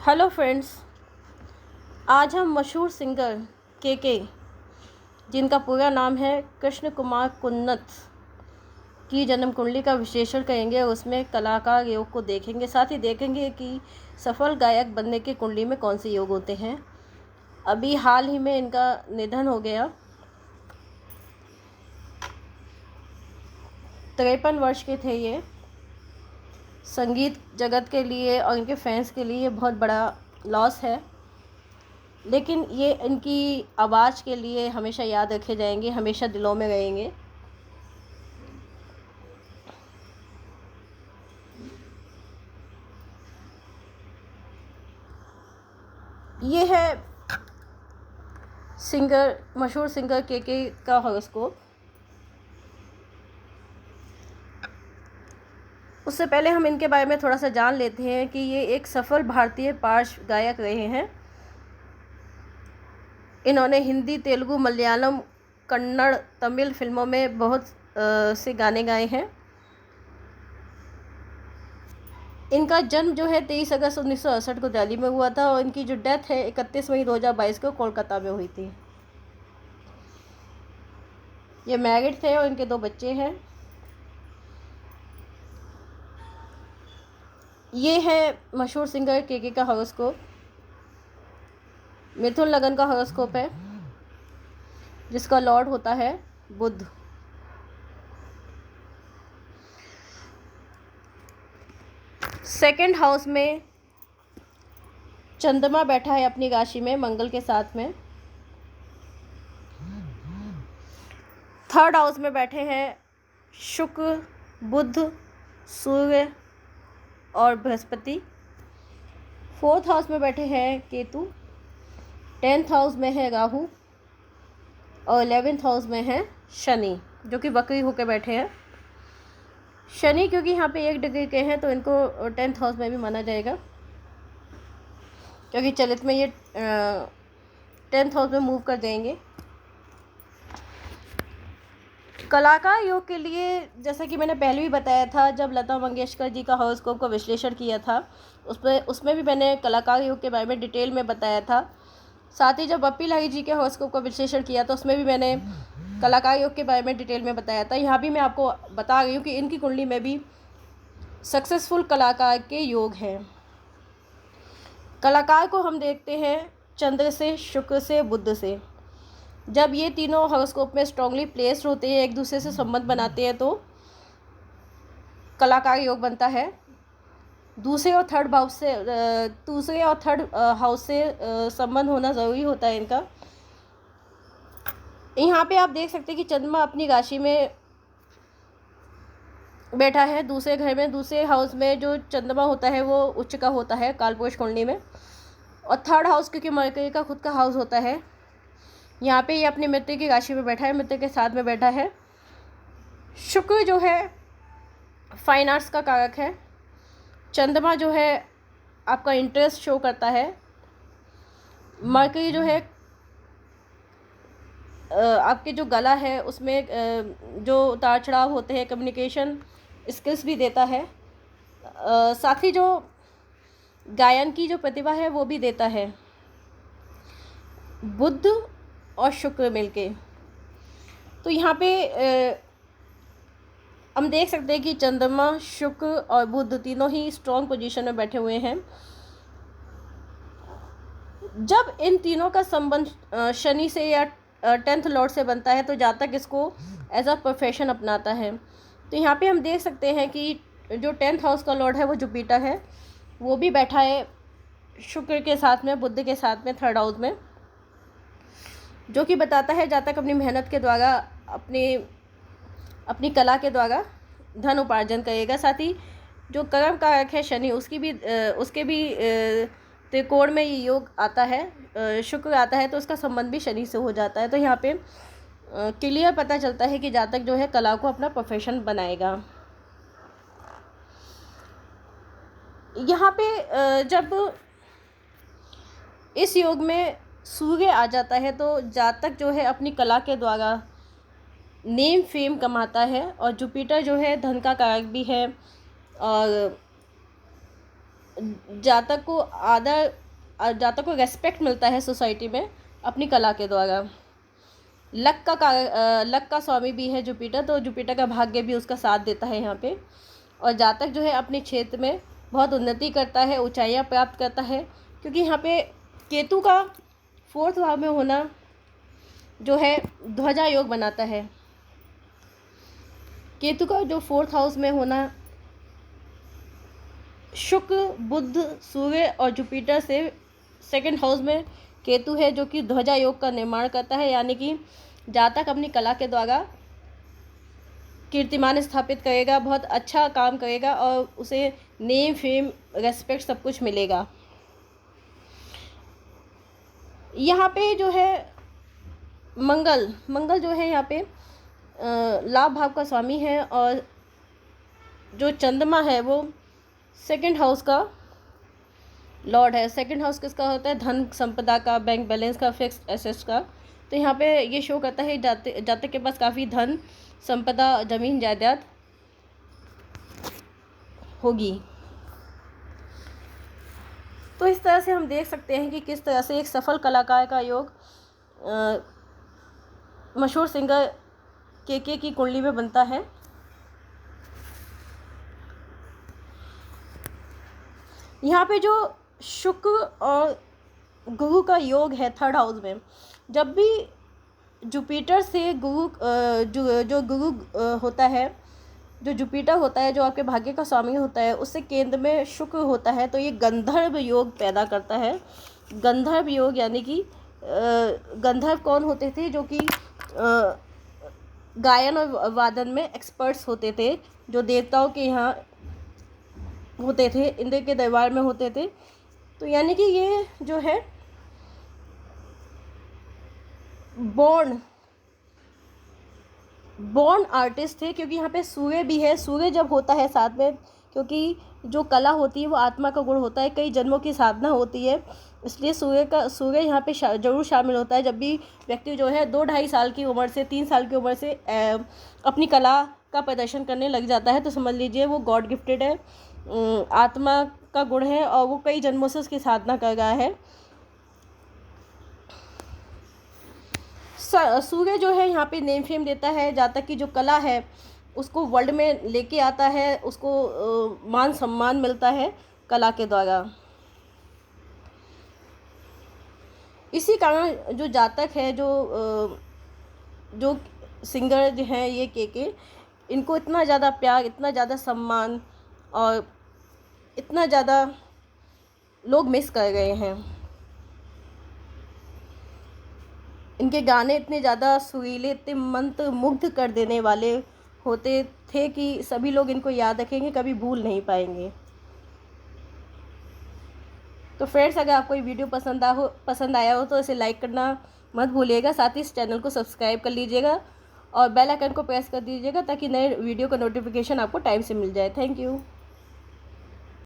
Hello friends, आज हम मशहूर सिंगर के जिनका पूरा नाम है कृष्ण कुमार कुन्नत की जन्म कुंडली का विश्लेषण करेंगे और उसमें कलाकार योग को देखेंगे। साथ ही देखेंगे कि सफल गायक बनने की कुंडली में कौन से योग होते हैं। अभी हाल ही में इनका निधन हो गया। 53 वर्ष के थे ये। संगीत जगत के लिए और इनके फैंस के लिए बहुत बड़ा लॉस है, लेकिन ये इनकी आवाज़ के लिए हमेशा याद रखे जाएंगे, हमेशा दिलों में रहेंगे। ये है मशहूर सिंगर के का हॉरोस्कोप। उससे पहले हम इनके बारे में थोड़ा सा जान लेते हैं कि ये एक सफल भारतीय पार्श्व गायक रहे हैं। इन्होंने हिंदी, तेलुगु, मलयालम, कन्नड़, तमिल फिल्मों में बहुत से गाने गाए हैं। इनका जन्म जो है 23 अगस्त 1968 को दिल्ली में हुआ था और इनकी जो डेथ है 31 मई 2022 को कोलकाता में हुई थी। ये मैरिड थे और इनके 2 बच्चे हैं। ये है मशहूर सिंगर के का हॉरोस्कोप। मिथुन लगन का हॉरोस्कोप है, जिसका लॉर्ड होता है बुध। सेकंड हाउस में चंद्रमा बैठा है अपनी राशि में मंगल के साथ में। थर्ड हाउस में बैठे हैं शुक्र, बुध, सूर्य और बृहस्पति। फोर्थ हाउस में बैठे हैं केतु। 10th हाउस में है राहु और 11th हाउस में है शनि, जो कि वक्री होकर बैठे हैं। शनि क्योंकि यहाँ पे 1 डिग्री के हैं तो इनको 10th हाउस में भी माना जाएगा, क्योंकि चलित में ये 10th हाउस में मूव कर जाएंगे। कलाकार योग के लिए, जैसा कि मैंने पहले भी बताया था, जब लता मंगेशकर जी का हॉरोस्कोप का विश्लेषण किया था उसमें भी मैंने कलाकार योग के बारे में डिटेल में बताया था। साथ ही जब बप्पी लाहिरी जी के हॉरोस्कोप का विश्लेषण किया तो उसमें भी मैंने कलाकार योग के बारे में डिटेल में बताया था। यहाँ भी मैं आपको बता रही हूँ कि इनकी कुंडली में भी सक्सेसफुल कलाकार के योग हैं। कलाकार को हम देखते हैं चंद्र से, शुक्र से, बुध से। जब ये तीनों हॉरोस्कोप में स्ट्रांगली प्लेस्ड होते हैं, एक दूसरे से संबंध बनाते हैं, तो कलाकार योग बनता है। दूसरे और थर्ड हाउस से संबंध होना ज़रूरी होता है इनका। यहाँ पे आप देख सकते हैं कि चंद्रमा अपनी राशि में बैठा है दूसरे घर में। दूसरे हाउस में जो चंद्रमा होता है वो उच्च का होता है कालपुरुष कुंडली में, और थर्ड हाउस क्योंकि मरकरी का खुद का हाउस होता है। यहाँ पे ये अपने मित्र की राशि में बैठा है, मित्र के साथ में बैठा है। शुक्र जो है फाइन आर्ट्स का कारक है। चंद्रमा जो है आपका इंटरेस्ट शो करता है। मरकरी जो है आपके जो गला है उसमें जो उतार चढ़ाव होते हैं, कम्युनिकेशन स्किल्स भी देता है। साथ ही जो गायन की जो प्रतिभा है वो भी देता है। बुध और शुक्र मिलके, तो यहाँ पे हम देख सकते हैं कि चंद्रमा, शुक्र और बुध तीनों ही स्ट्रॉन्ग पोजीशन में बैठे हुए हैं। जब इन तीनों का संबंध शनि से या 10th लॉर्ड से बनता है तो जातक इसको एज अ प्रोफेशन अपनाता है। तो यहाँ पे हम देख सकते हैं कि जो 10th हाउस का लॉर्ड है वो जुपिटर है, वो भी बैठा है शुक्र के साथ में, बुध के साथ में, थर्ड हाउस में, जो कि बताता है जातक अपनी मेहनत के द्वारा, अपनी कला के द्वारा धन उपार्जन करेगा। साथ ही जो कर्म कारक है शनि, उसके भी त्रिकोण में ये योग आता है, शुक्र आता है, तो उसका संबंध भी शनि से हो जाता है। तो यहाँ पे क्लियर पता चलता है कि जातक जो है कला को अपना प्रोफेशन बनाएगा। यहाँ पे जब इस योग में सूर्य आ जाता है तो जातक जो है अपनी कला के द्वारा नेम फेम कमाता है। और जुपिटर जो है धन का कारक भी है और जातक को जातक को रेस्पेक्ट मिलता है सोसाइटी में अपनी कला के द्वारा। लक का स्वामी भी है जुपिटर, तो जुपिटर का भाग्य भी उसका साथ देता है यहाँ पे। और जातक जो है अपने क्षेत्र में बहुत उन्नति करता है, ऊंचाइयाँ प्राप्त करता है, क्योंकि यहाँ पे केतु का 4th भाव में होना जो है ध्वजा योग बनाता है। केतु का जो 4th हाउस में होना शुक्र, बुध, सूर्य और जुपिटर से 2nd हाउस में केतु है, जो कि ध्वजा योग का निर्माण करता है, यानी कि जातक अपनी कला के द्वारा कीर्तिमान स्थापित करेगा, बहुत अच्छा काम करेगा और उसे नेम, फेम, रेस्पेक्ट सब कुछ मिलेगा। यहाँ पे जो है मंगल जो है यहाँ पे लाभ भाव का स्वामी है, और जो चंद्रमा है वो 2nd हाउस का लॉर्ड है। 2nd हाउस किसका होता है? धन संपदा का, बैंक बैलेंस का, फिक्स्ड एसेट्स का। तो यहाँ पे ये शो करता है जातक के पास काफ़ी धन संपदा, जमीन जायदाद होगी। तो इस तरह से हम देख सकते हैं कि किस तरह से एक सफल कलाकार का योग मशहूर सिंगर के की कुंडली में बनता है। यहाँ पे जो शुक्र और गुरु का योग है 3rd हाउस में, जब भी जुपिटर से गुरु जो गुरु होता है, जो जुपिटर होता है, जो आपके भाग्य का स्वामी होता है, उससे केंद्र में शुक्र होता है, तो ये गंधर्व योग पैदा करता है। गंधर्व योग यानी कि गंधर्व कौन होते थे? जो कि गायन और वादन में एक्सपर्ट्स होते थे, जो देवताओं के यहाँ होते थे, इंद्र के दरबार में होते थे। तो यानी कि ये जो है बॉर्न आर्टिस्ट थे, क्योंकि यहाँ पे सूर्य भी है। सूर्य जब होता है साथ में, क्योंकि जो कला होती है वो आत्मा का गुण होता है, कई जन्मों की साधना होती है, इसलिए सूर्य यहाँ पे जरूर शामिल होता है। जब भी व्यक्ति जो है 2-2.5 साल की उम्र से 3 साल की उम्र से अपनी कला का प्रदर्शन करने लग जाता है, तो समझ लीजिए वो गॉड गिफ्टेड है, आत्मा का गुण है, और वो कई जन्मों से उसकी साधना कर रहा है। सूर्य जो है यहाँ पे नेम फेम देता है, जातक की जो कला है उसको वर्ल्ड में लेके आता है, उसको मान सम्मान मिलता है कला के द्वारा। इसी कारण जो जातक है, जो सिंगर जो हैं ये के इनको इतना ज़्यादा प्यार, इतना ज़्यादा सम्मान और इतना ज़्यादा लोग मिस कर गए हैं। इनके गाने इतने ज़्यादा सुरीले, इतने मंत्र मुग्ध कर देने वाले होते थे कि सभी लोग इनको याद रखेंगे, कभी भूल नहीं पाएंगे। तो फ्रेंड्स, अगर आपको ये वीडियो पसंद आया हो तो इसे लाइक करना मत भूलिएगा, साथ ही इस चैनल को सब्सक्राइब कर लीजिएगा और बेल आइकन को प्रेस कर दीजिएगा, ताकि नए वीडियो का नोटिफिकेशन आपको टाइम से मिल जाए। Thank you.